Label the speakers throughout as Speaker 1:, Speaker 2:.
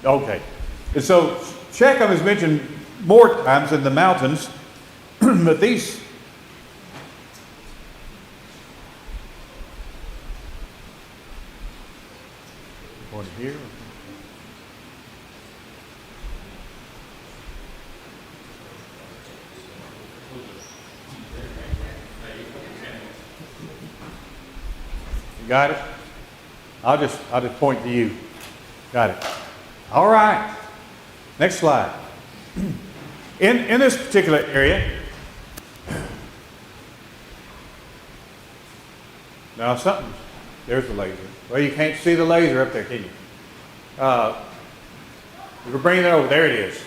Speaker 1: Okay. And so Shechem is mentioned more times in the mountains, but these... Going here. You got it? I'll just point to you. Got it. All right. Next slide. In this particular area, now something. There's the laser. Well, you can't see the laser up there, can you? We're bringing it over. There it is.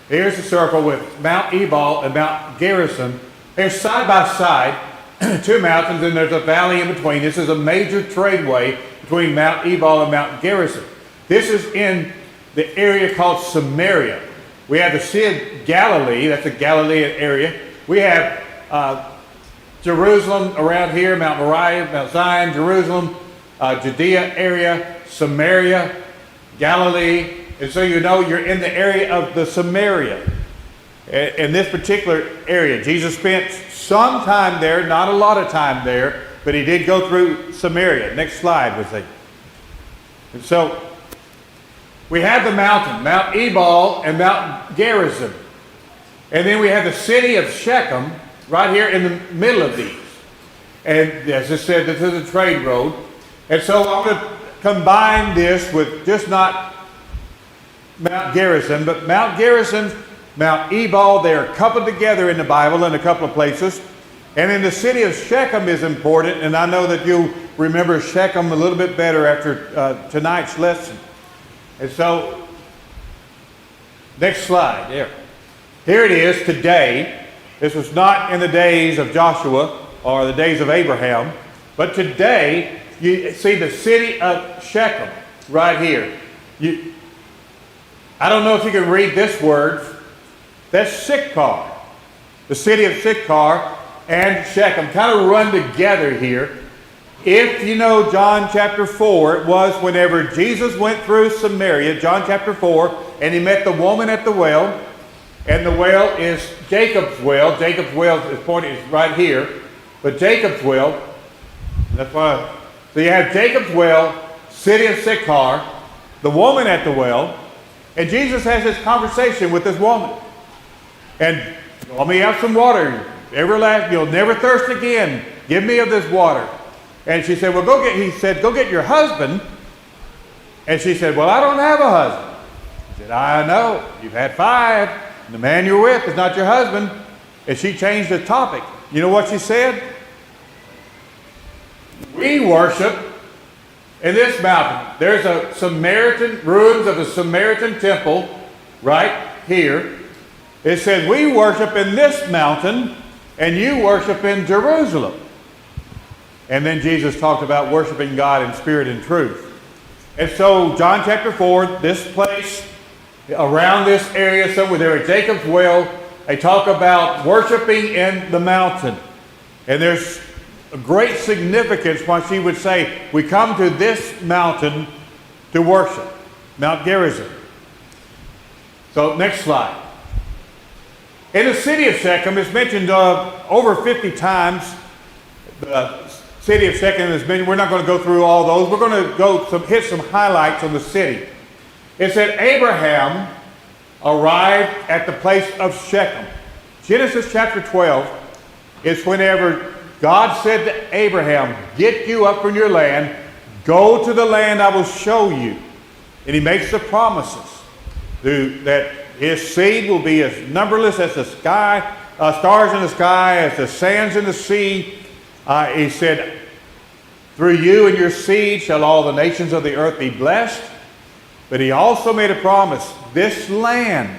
Speaker 1: Here's the circle with Mount Ebal and Mount Gerizim. They're side by side, two mountains, and there's a valley in between. This is a major tradeway between Mount Ebal and Mount Gerizim. This is in the area called Samaria. We have the Sea of Galilee. That's a Galilean area. We have Jerusalem around here, Mount Moria, Mount Zion, Jerusalem, Judea area, Samaria, Galilee. And so you know you're in the area of the Samaria. In this particular area, Jesus spent some time there, not a lot of time there, but he did go through Samaria. Next slide, we'll see. And so we have the mountain, Mount Ebal and Mount Gerizim. And then we have the city of Shechem right here in the middle of these. And as I said, this is a trade road. And so I'm going to combine this with just not Mount Gerizim, but Mount Gerizim, Mount Ebal, they're coupled together in the Bible in a couple of places. And then the city of Shechem is important, and I know that you'll remember Shechem a little bit better after tonight's lesson. And so, next slide, there. Here it is today. This was not in the days of Joshua or the days of Abraham, but today you see the city of Shechem right here. I don't know if you can read this word. That's Sychar. The city of Sychar and Shechem kind of run together here. If you know John chapter 4, it was whenever Jesus went through Samaria, John chapter 4, and he met the woman at the well. And the well is Jacob's well. Jacob's well is right here. But Jacob's well, that's why. So you have Jacob's well, city of Sychar, the woman at the well, and Jesus has this conversation with this woman. And let me have some water. Everlasting, you'll never thirst again. Give me of this water. And she said, well, he said, go get your husband. And she said, well, I don't have a husband. He said, I know. You've had 5. And the man you're with is not your husband. And she changed the topic. You know what she said? We worship in this mountain. There's a Samaritan, ruins of a Samaritan temple right here. It says, we worship in this mountain, and you worship in Jerusalem. And then Jesus talked about worshiping God in spirit and truth. And so John chapter 4, this place, around this area, somewhere there at Jacob's well, they talk about worshiping in the mountain. And there's a great significance why she would say, we come to this mountain to worship, Mount Gerizim. So next slide. In the city of Shechem, it's mentioned over 50 times. The city of Shechem is mentioned. We're not going to go through all those. We're going to hit some highlights on the city. It said Abraham arrived at the place of Shechem. Genesis chapter 12 is whenever God said to Abraham, get you up from your land, go to the land I will show you. And he makes the promises that his seed will be as numberless as the sky, stars in the sky, as the sands in the sea. He said, through you and your seed shall all the nations of the earth be blessed. But he also made a promise, this land.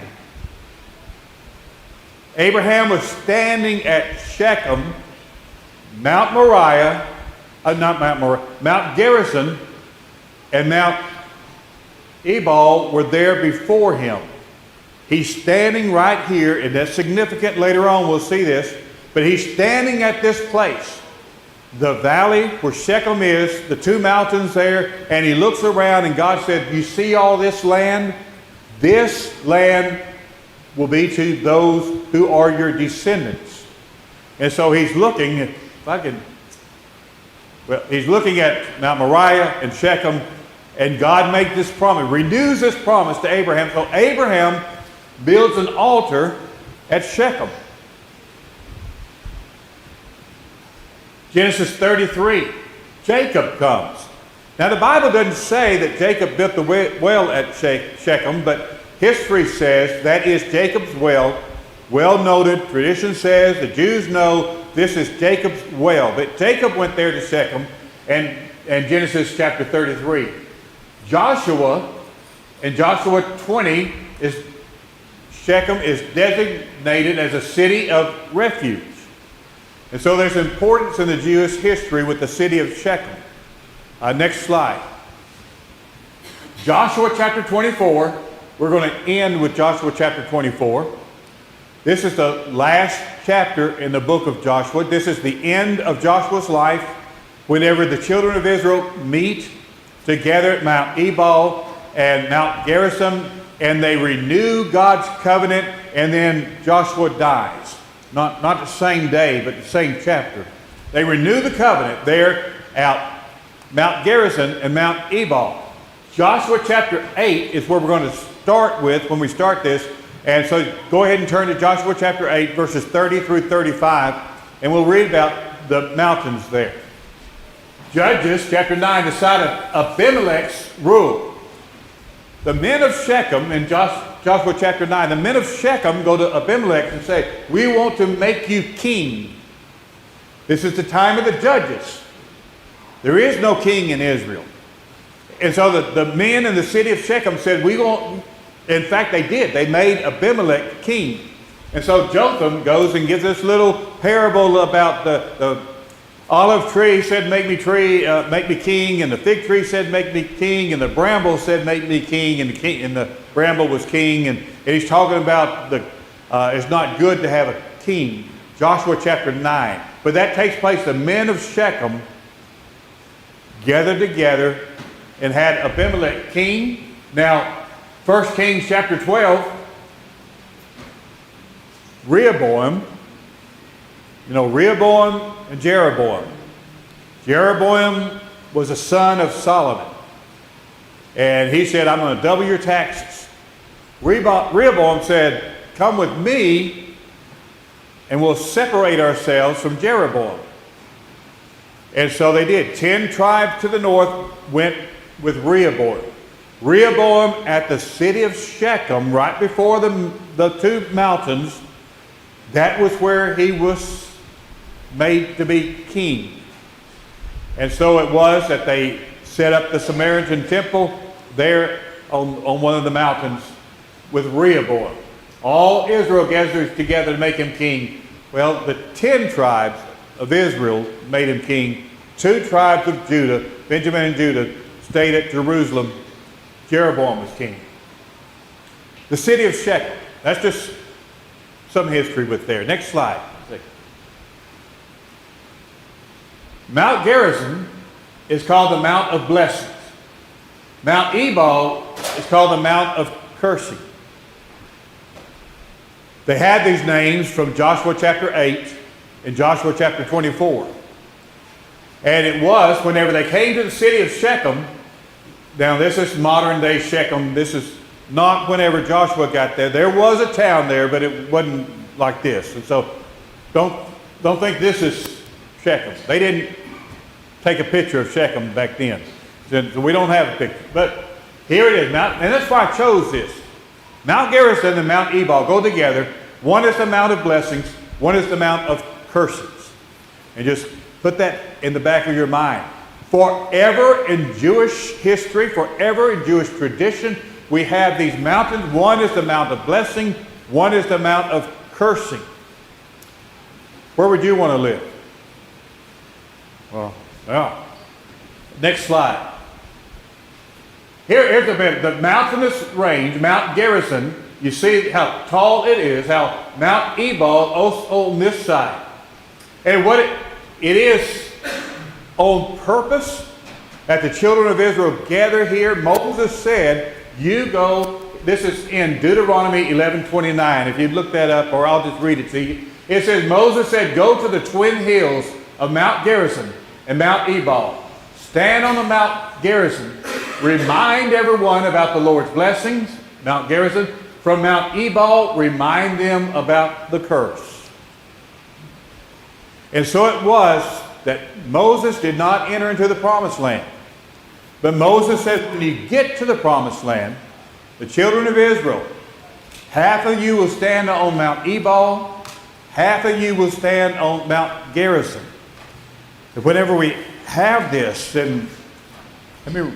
Speaker 1: Abraham was standing at Shechem, Mount Moria, Mount Gerizim, and Mount Ebal were there before him. He's standing right here, and that's significant. Later on we'll see this. But he's standing at this place, the valley where Shechem is, the two mountains there, and he looks around, and God said, you see all this land? This land will be to those who are your descendants. And so he's looking, he's looking at Mount Moriah and Shechem, and God makes this promise, renews this promise to Abraham. So Abraham builds an altar at Shechem. Genesis 33, Jacob comes. Now the Bible doesn't say that Jacob built the well at Shechem, but history says that is Jacob's well. Well noted, tradition says, the Jews know this is Jacob's well. But Jacob went there to Shechem, and Genesis chapter 33. Joshua, in Joshua 20, Shechem is designated as a city of refuge. And so there's importance in the Jewish history with the city of Shechem. Next slide. Joshua chapter 24. We're going to end with Joshua chapter 24. This is the last chapter in the book of Joshua. This is the end of Joshua's life whenever the children of Israel meet together at Mount Ebal and Mount Gerizim, and they renew God's covenant, and then Joshua dies. Not the same day, but the same chapter. They renew the covenant there at Mount Gerizim and Mount Ebal. Joshua chapter 8 is where we're going to start with when we start this. And so go ahead and turn to Joshua chapter 8, verses 30 through 35, and we'll read about the mountains there. Judges chapter 9, the side of Abimelech's rule. The men of Shechem, in Joshua chapter 9, the men of Shechem go to Abimelech and say, we want to make you king. This is the time of the judges. There is no king in Israel. And so the men in the city of Shechem said, we won't. In fact, they did. They made Abimelech king. And so Jotham goes and gives this little parable about the olive tree said, make me king, and the fig tree said, make me king, and the bramble said, make me king, and the bramble was king. And he's talking about it's not good to have a king. Joshua chapter 9. But that takes place. The men of Shechem gathered together and had Abimelech king. Now, 1 Kings chapter 12, Rehoboam, Rehoboam and Jeroboam. Jeroboam was a son of Solomon. And he said, I'm going to double your taxes. Rehoboam said, come with me and we'll separate ourselves from Jeroboam. And so they did. 10 tribes to the north went with Rehoboam. Rehoboam at the city of Shechem, right before the two mountains, that was where he was made to be king. And so it was that they set up the Samaritan temple there on one of the mountains with Rehoboam. All Israel gathered together to make him king. Well, the 10 tribes of Israel made him king. 2 tribes of Judah, Benjamin and Judah, stayed at Jerusalem. Jeroboam was king. The city of Shechem. That's just some history with there. Next slide. Mount Gerizim is called the Mount of Blessings. Mount Ebal is called the Mount of Cursing. They had these names from Joshua chapter 8 and Joshua chapter 24. And it was whenever they came to the city of Shechem. Now this is modern day Shechem. This is not whenever Joshua got there. There was a town there, but it wasn't like this. And so don't think this is Shechem. They didn't take a picture of Shechem back then. So we don't have a picture. But here it is. And that's why I chose this. Mount Gerizim and Mount Ebal go together. One is the Mount of Blessings. One is the Mount of Curses. And just put that in the back of your mind. Forever in Jewish history, forever in Jewish tradition, we have these mountains. One is the Mount of Blessing. One is the Mount of Cursing. Where would you want to live? Well, yeah. Next slide. Here's the mountainous range, Mount Gerizim. You see how tall it is, how Mount Ebal on this side. And what it is on purpose that the children of Israel gather here. Moses said, you go this is in Deuteronomy 11:29. If you look that up, or I'll just read it to you. It says, Moses said, go to the twin hills of Mount Gerizim and Mount Ebal. Stand on the Mount Gerizim. Remind everyone about the Lord's blessings, Mount Gerizim. From Mount Ebal, remind them about the curse. And so it was that Moses did not enter into the promised land. But Moses said, when you get to the promised land, the children of Israel, half of you will stand on Mount Ebal, half of you will stand on Mount Gerizim. If whenever we have this, then let me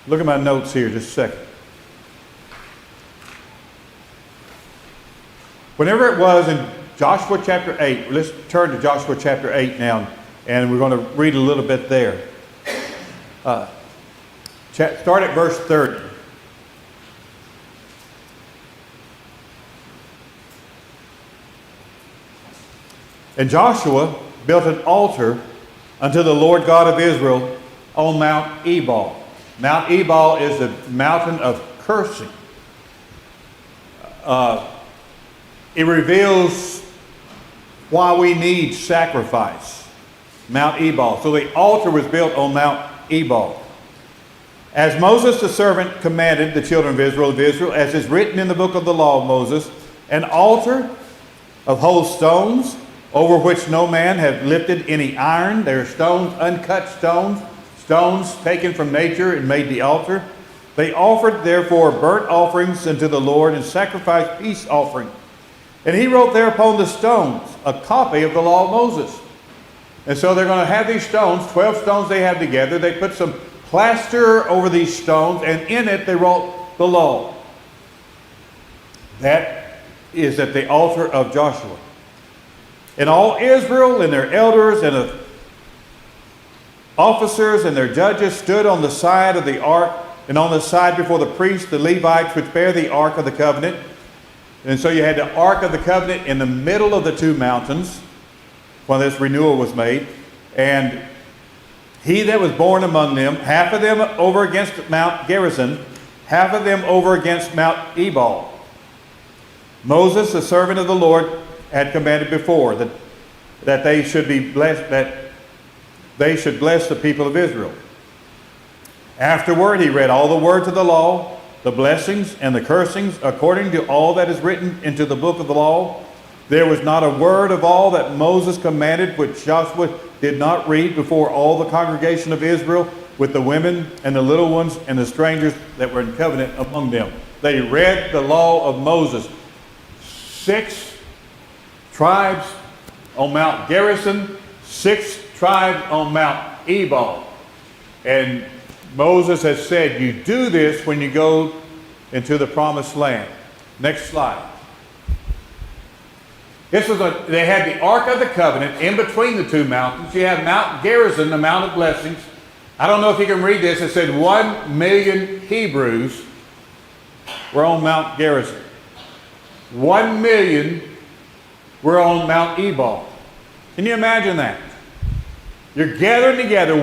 Speaker 1: look at my notes here just a second. Whenever it was in Joshua chapter 8, let's turn to Joshua chapter 8 now, and we're going to read a little bit there. Start at verse 30. And Joshua built an altar unto the Lord God of Israel on Mount Ebal. Mount Ebal is the mountain of cursing. It reveals why we need sacrifice. Mount Ebal. So the altar was built on Mount Ebal. As Moses the servant commanded the children of Israel, as is written in the book of the law of Moses, an altar of whole stones, over which no man had lifted any iron. They are stones, uncut stones, stones taken from nature and made the altar. They offered therefore burnt offerings unto the Lord and sacrificed peace offerings. And he wrote there upon the stones a copy of the law of Moses. And so they're going to have these stones, 12 stones they have together. They put some plaster over these stones, and in it they wrote the law. That is at the altar of Joshua. And all Israel and their elders and the officers and their judges stood on the side of the ark, and on the side before the priests, the Levites, which bear the ark of the covenant. And so you had the ark of the covenant in the middle of the two mountains when this renewal was made. And he that was born among them, half of them over against Mount Gerizim, half of them over against Mount Ebal. Moses, the servant of the Lord, had commanded before that they should be blessed, that they should bless the people of Israel. Afterward, he read all the words of the law, the blessings and the cursings, according to all that is written into the book of the law. There was not a word of all that Moses commanded which Joshua did not read before all the congregation of Israel, with the women and the little ones and the strangers that were in covenant among them. They read the law of Moses. 6 tribes on Mount Gerizim, 6 tribes on Mount Ebal. And Moses has said, you do this when you go into the promised land. Next slide. They had the Ark of the Covenant in between the two mountains. You have Mount Gerizim, the Mount of Blessings. I don't know if you can read this. It said 1 million Hebrews were on Mount Gerizim. 1 million were on Mount Ebal. Can you imagine that? You're gathering together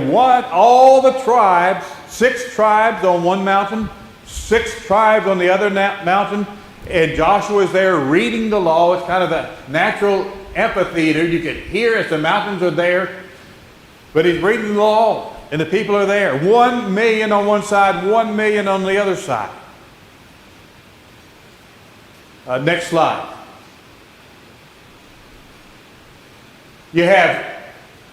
Speaker 1: all the tribes, 6 tribes on one mountain, 6 tribes on the other mountain, and Joshua is there reading the law. It's kind of a natural amphitheater. You can hear as the mountains are there, but he's reading the law, and the people are there. 1 million on one side, 1 million on the other side. Next slide. You have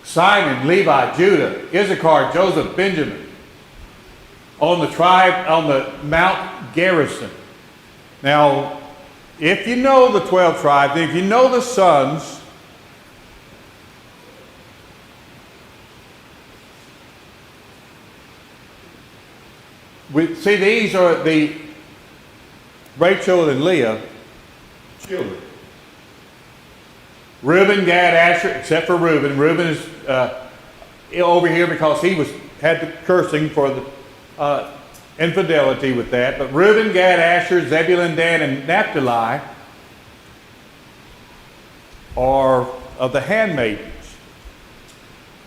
Speaker 1: Simon, Levi, Judah, Issachar, Joseph, Benjamin on the Mount Gerizim. Now, if you know the 12 tribes, if you know the sons, these are the Rachel and Leah children. Reuben, Gad, Asher, except for Reuben. Reuben is over here because he had the cursing for the infidelity with that. But Reuben, Gad, Asher, Zebulun, Dan, and Naphtali are of the handmaidens.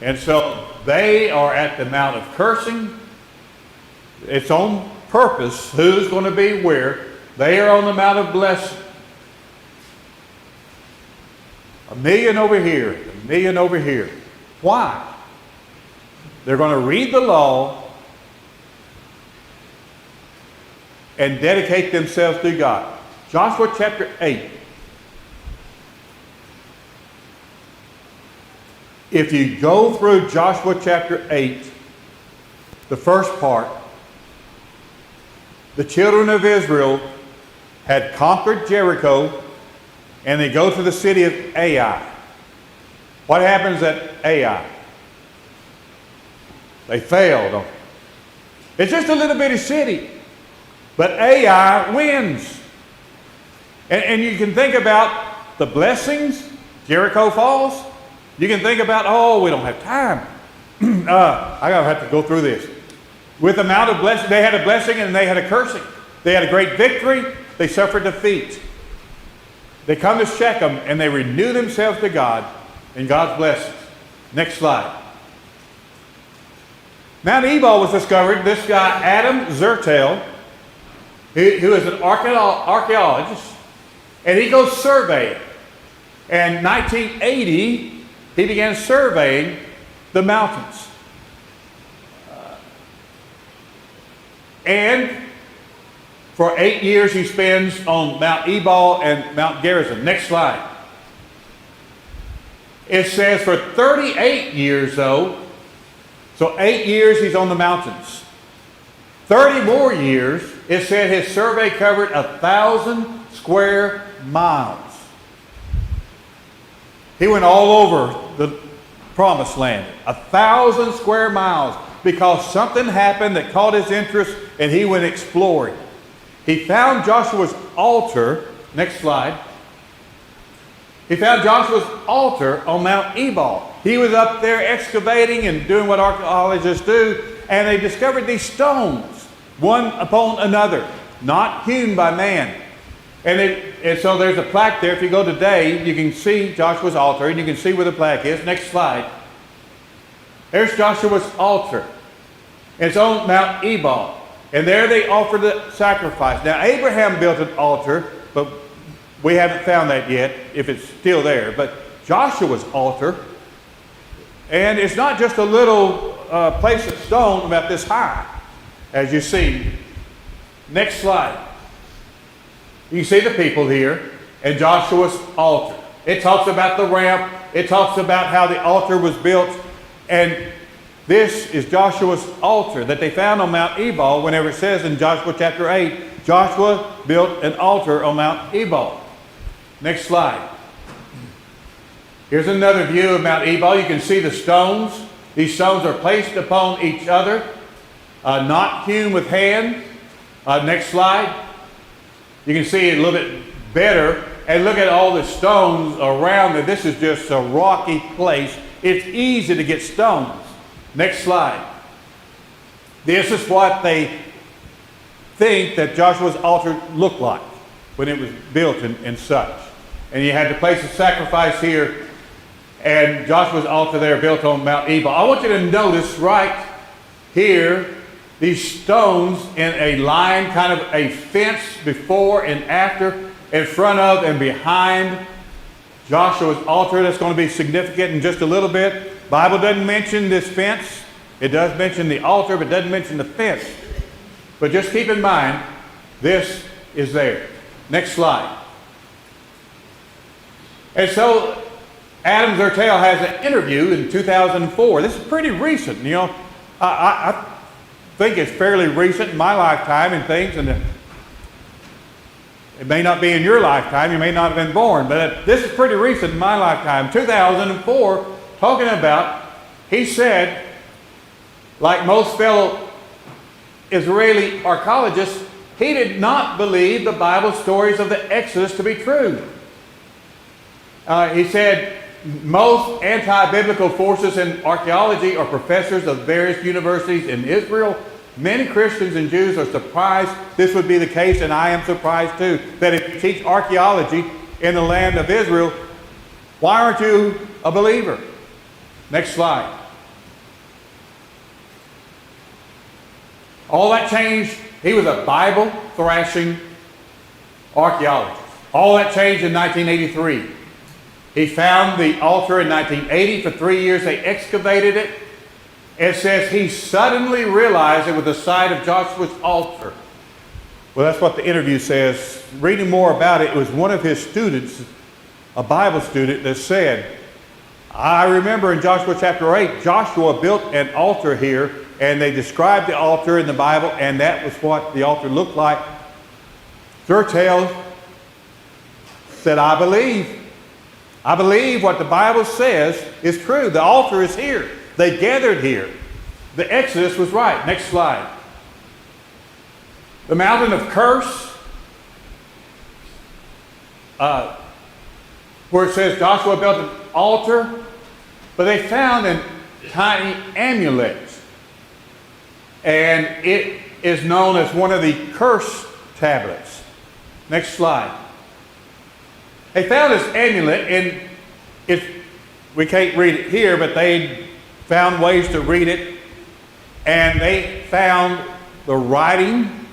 Speaker 1: And so they are at the Mount of Cursing. It's on purpose who's going to be where. They are on the Mount of Blessing. 1,000,000 over here, 1,000,000 over here. Why? They're going to read the law and dedicate themselves to God. Joshua chapter 8. If you go through Joshua chapter 8, the first part, the children of Israel had conquered Jericho, and they go to the city of Ai. What happens at Ai? They failed. It's just a little bitty city, but Ai wins. And you can think about the blessings. Jericho falls. You can think about, oh, we don't have time. I gotta have to go through this. With the amount of blessing, they had a blessing and they had a cursing. They had a great victory. They suffered defeat. They come to Shechem and they renew themselves to God and God's blessings. Next slide. Mount Ebal was discovered. This guy, Adam Zertel, who is an archaeologist, and he goes surveying. And in 1980, he began surveying the mountains. And for 8 years, he spends on Mount Ebal and Mount Gerizim. Next slide. It says for 38 years, though, so 8 years he's on the mountains. 30 more years, it said his survey covered 1,000 square miles. He went all over the promised land, 1,000 square miles, because something happened that caught his interest and he went exploring. He found Joshua's altar. Next slide. He found Joshua's altar on Mount Ebal. He was up there excavating and doing what archaeologists do, and they discovered these stones, one upon another, not hewn by man. And so there's a plaque there. If you go today, you can see Joshua's altar, and you can see where the plaque is. Next slide. There's Joshua's altar. It's on Mount Ebal. And there they offered the sacrifice. Now, Abraham built an altar, but we haven't found that yet, if it's still there. But Joshua's altar, and it's not just a little place of stone about this high, as you see. Next slide. You see the people here, and Joshua's altar. It talks about the ramp. It talks about how the altar was built. And this is Joshua's altar that they found on Mount Ebal. Whenever it says in Joshua chapter 8, Joshua built an altar on Mount Ebal. Next slide. Here's another view of Mount Ebal. You can see the stones. These stones are placed upon each other, not hewn with hand. Next slide. You can see it a little bit better. And look at all the stones around it. This is just a rocky place. It's easy to get stones. Next slide. This is what they think that Joshua's altar looked like when it was built and such. And you had to place a sacrifice here, and Joshua's altar there built on Mount Ebal. I want you to notice right here these stones in a line, kind of a fence before and after, in front of and behind Joshua's altar. That's going to be significant in just a little bit. Bible doesn't mention this fence. It does mention the altar, but doesn't mention the fence. But just keep in mind, this is there. Next slide. And so Adam Zertel has an interview in 2004. This is pretty recent. You know, I think it's fairly recent in my lifetime and things, and it may not be in your lifetime. You may not have been born, but this is pretty recent in my lifetime. 2004, talking about, he said, like most fellow Israeli archaeologists, he did not believe the Bible stories of the Exodus to be true. He said most anti-biblical forces in archaeology are professors of various universities in Israel. Many Christians and Jews are surprised this would be the case, and I am surprised too, that if you teach archaeology in the land of Israel, why aren't you a believer? Next slide. All that changed. He was a Bible thrashing archaeologists. All that changed in 1983. He found the altar in 1980. For 3 years they excavated it. It says he suddenly realized it was the site of Joshua's altar. Well, that's what the interview says. Reading more about it, it was one of his students, a Bible student, that said, I remember in Joshua chapter 8, Joshua built an altar here, and they described the altar in the Bible, and that was what the altar looked like. Thurtell said, I believe what the Bible says is true. The altar is here. They gathered here. The Exodus was right. Next slide. The mountain of curse, where it says Joshua built an altar, but they found a tiny amulet. And it is known as one of the curse tablets. Next slide. They found this amulet, and we can't read it here, but they found ways to read it. And they found the writing,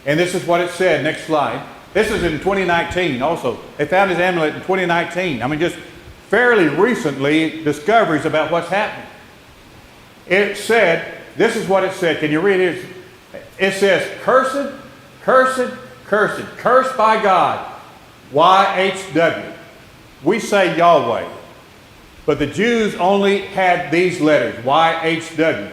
Speaker 1: and this is what it said. Next slide. This is in 2019 also. They found his amulet in 2019. I mean, just fairly recently, discoveries about what's happening. It said, this is what it said. Can you read it? It says, cursed, cursed, cursed, cursed by God. YHW. We say Yahweh, but the Jews only had these letters, YHW.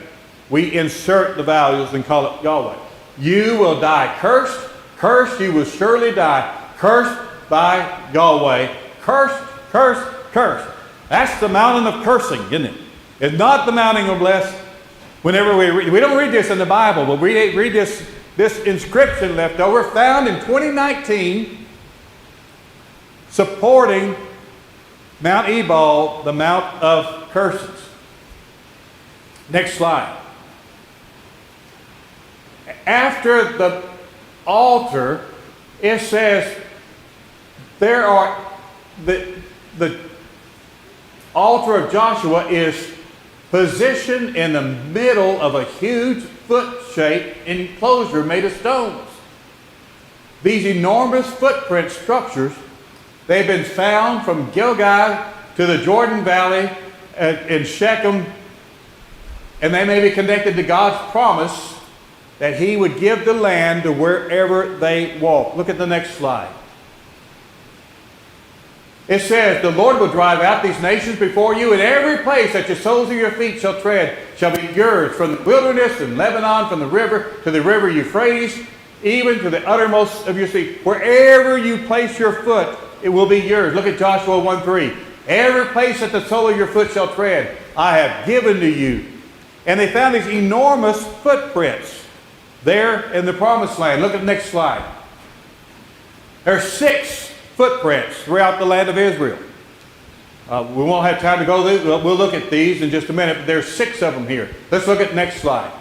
Speaker 1: We insert the values and call it Yahweh. You will die cursed, cursed, you will surely die, cursed by Yahweh, cursed, cursed, cursed. That's the mountain of cursing, isn't it? It's not the mountain of blessing. Whenever we don't read this in the Bible, but we read this inscription left over, found in 2019, supporting Mount Ebal, the Mount of Curses. Next slide. After the altar, it says there are the altar of Joshua is positioned in the middle of a huge foot-shaped enclosure made of stones. These enormous footprint structures, they've been found from Gilgal to the Jordan Valley in Shechem, and they may be connected to God's promise that He would give the land to wherever they walk. Look at the next slide. It says, the Lord will drive out these nations before you, and every place that your soles of your feet shall tread shall be yours, from the wilderness and Lebanon, from the river to the river Euphrates, even to the uttermost of your sea. Wherever you place your foot, it will be yours. Look at Joshua 1:3. Every place that the sole of your foot shall tread, I have given to you. And they found these enormous footprints there in the promised land. Look at the next slide. There are 6 footprints throughout the land of Israel. We won't have time to go through. We'll look at these in just a minute, but there's 6 of them here. Let's look at the next slide.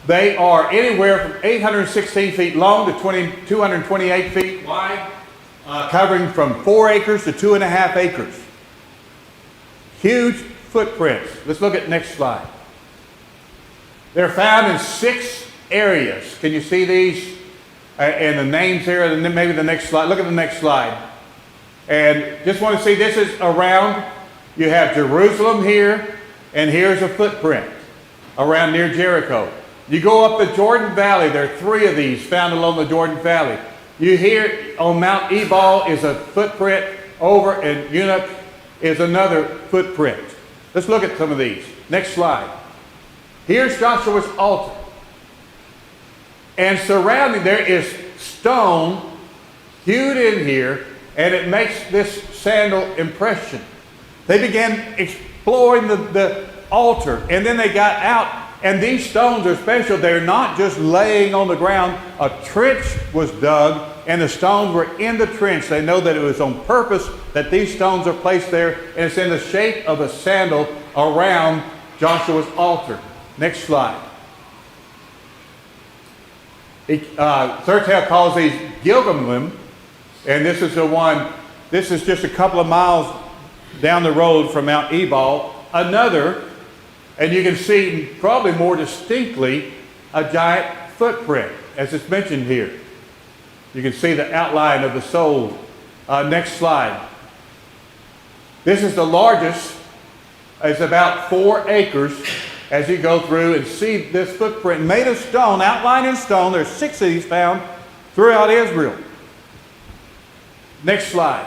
Speaker 1: They are anywhere from 816 feet long to 228 feet wide, covering from 4 acres to 2.5 acres. Huge footprints. Let's look at the next slide. They're found in 6 areas. Can you see these? And the names here, and then maybe the next slide. Look at the next slide. And just want to see, this is around, you have Jerusalem here, and here's a footprint around near Jericho. You go up the Jordan Valley, there are 3 of these found along the Jordan Valley. You hear on Mount Ebal is a footprint, over in Unuk is another footprint. Let's look at some of these. Next slide. Here's Joshua's altar. And surrounding there is stone hewed in here, and it makes this sandal impression. They began exploring the altar, and then they got out, and these stones are special. They're not just laying on the ground. A trench was dug, and the stones were in the trench. They know that it was on purpose that these stones are placed there, and it's in the shape of a sandal around Joshua's altar. Next slide. Thurtell calls these Gilgalim, and this is the one, this is just a couple of miles down the road from Mount Ebal. Another, and you can see probably more distinctly, a giant footprint, as it's mentioned here. You can see the outline of the sole. Next slide. This is the largest. It's about 4 acres as you go through and see this footprint made of stone, outlined in stone. There's 6 of these found throughout Israel. Next slide.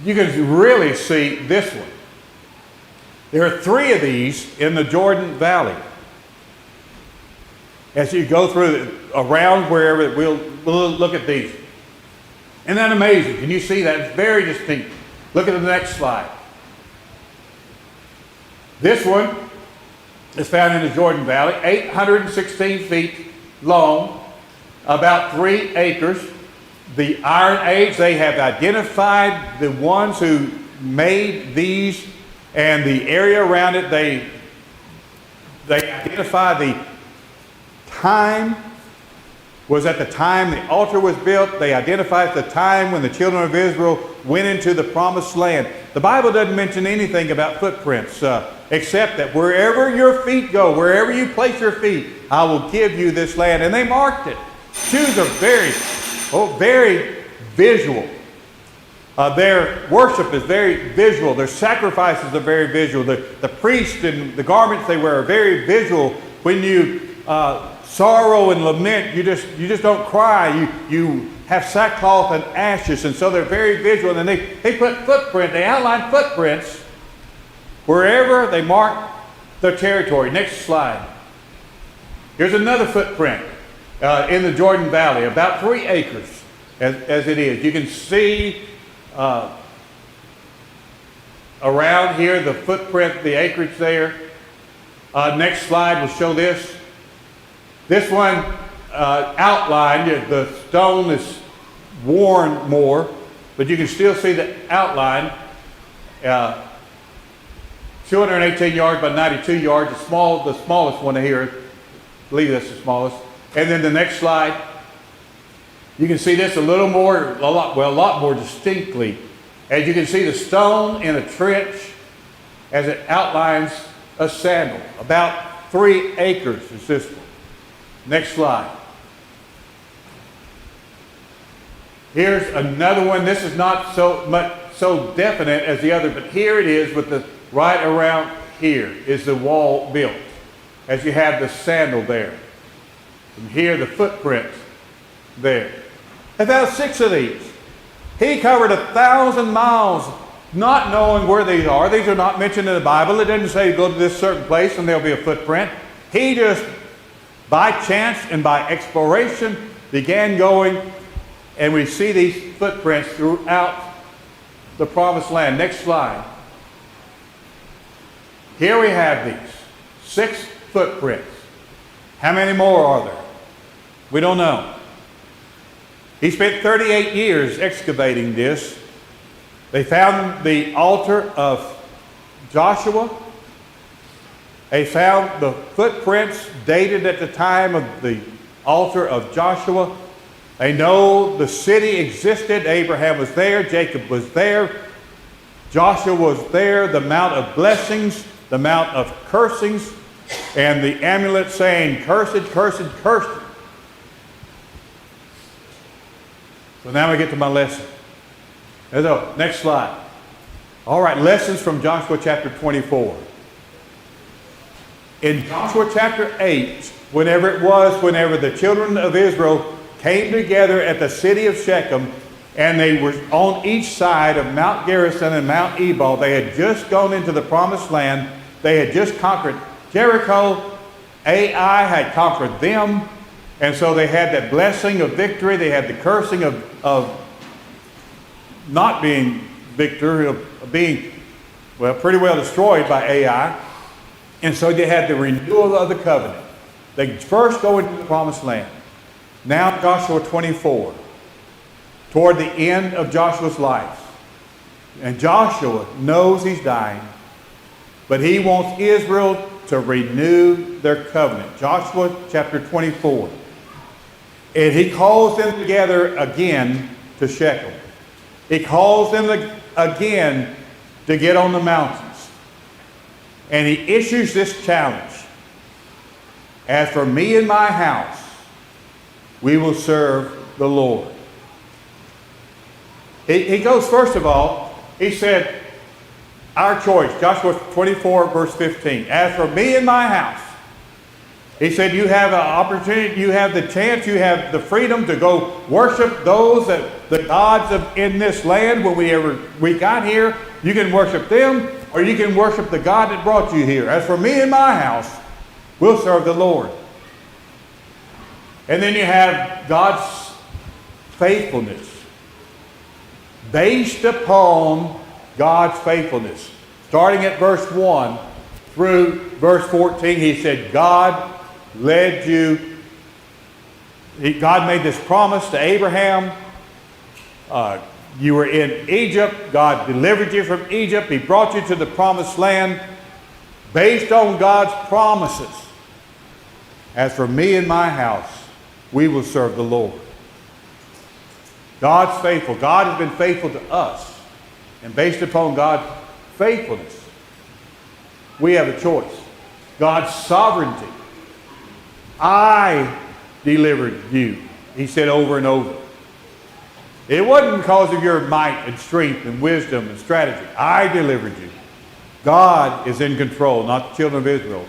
Speaker 1: You can really see this one. There are 3 of these in the Jordan Valley. As you go through around wherever, we'll look at these. Isn't that amazing? Can you see that? It's very distinct. Look at the next slide. This one is found in the Jordan Valley, 816 feet long, about 3 acres. The Iron Age, they have identified the ones who made these and the area around it. They identify the time was at the time the altar was built. They identified the time when the children of Israel went into the promised land. The Bible doesn't mention anything about footprints, except that wherever your feet go, wherever you place your feet, I will give you this land. And they marked it. Jews are very visual. Their worship is very visual. Their sacrifices are very visual. The priests and the garments they wear are very visual. When you sorrow and lament, you just don't cry. You have sackcloth and ashes, and so they're very visual. And they put they outline footprints wherever they mark their territory. Next slide. Here's another footprint in the Jordan Valley, about 3 acres as it is. You can see around here the footprint, the acreage there. Next slide will show this. This one outlined, the stone is worn more, but you can still see the outline. 218 yards by 92 yards, the smallest one here. I believe that's the smallest. And then the next slide, you can see this a lot more distinctly. As you can see the stone in a trench as it outlines a sandal. About 3 acres is this one. Next slide. Here's another one. This is not so definite as the other, but here it is with the right around here is the wall built. As you have the sandal there. And here the footprint there. About 6 of these. He covered 1,000 miles not knowing where these are. These are not mentioned in the Bible. It doesn't say go to this certain place and there'll be a footprint. He just by chance and by exploration began going, and we see these footprints throughout the promised land. Next slide. Here we have these 6 footprints. How many more are there? We don't know. He spent 38 years excavating this. They found the altar of Joshua. They found the footprints dated at the time of the altar of Joshua. They know the city existed. Abraham was there. Jacob was there. Joshua was there. The Mount of Blessings, the Mount of Cursings, and the amulet saying, cursed, cursed, cursed. So now we get to my lesson. Next slide. All right, lessons from Joshua chapter 24. In Joshua chapter 8, whenever the children of Israel came together at the city of Shechem, and they were on each side of Mount Gerizim and Mount Ebal, they had just gone into the promised land. They had just conquered Jericho. Ai had conquered them. And so they had that blessing of victory. They had the cursing of not being victor, of being, pretty well destroyed by Ai. And so they had the renewal of the covenant. They first go into the promised land. Now Joshua 24, toward the end of Joshua's life. And Joshua knows he's dying, but he wants Israel to renew their covenant. Joshua chapter 24. And he calls them together again to Shechem. He calls them again to get on the mountains. And he issues this challenge. As for me and my house, we will serve the Lord. He goes, first of all, he said, our choice, Joshua 24, verse 15. As for me and my house, he said, you have an opportunity, you have the chance, you have the freedom to go worship those that the gods in this land. When we got here, you can worship them, or you can worship the God that brought you here. As for me and my house, we'll serve the Lord. And then you have God's faithfulness. Based upon God's faithfulness. Starting at verse 1 through verse 14, he said, God led you. God made this promise to Abraham. You were in Egypt. God delivered you from Egypt. He brought you to the promised land based on God's promises. As for me and my house, we will serve the Lord. God's faithful. God has been faithful to us. And based upon God's faithfulness, we have a choice. God's sovereignty. I delivered you, he said over and over. It wasn't because of your might and strength and wisdom and strategy. I delivered you. God is in control, not the children of Israel.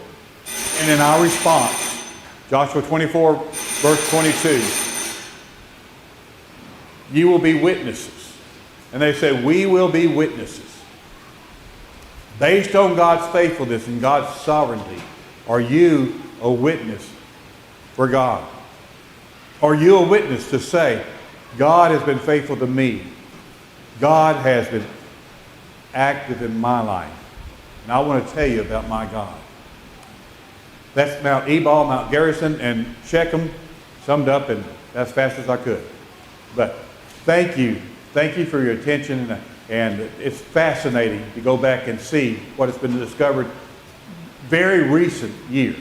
Speaker 1: And in our response, Joshua 24, verse 22, you will be witnesses. And they said, we will be witnesses. Based on God's faithfulness and God's sovereignty, are you a witness for God? Are you a witness to say, God has been faithful to me. God has been active in my life. And I want to tell you about my God. That's Mount Ebal, Mount Garrison, and Shechem summed up in as fast as I could. But thank you. Thank you for your attention. And it's fascinating to go back and see what has been discovered very recent year.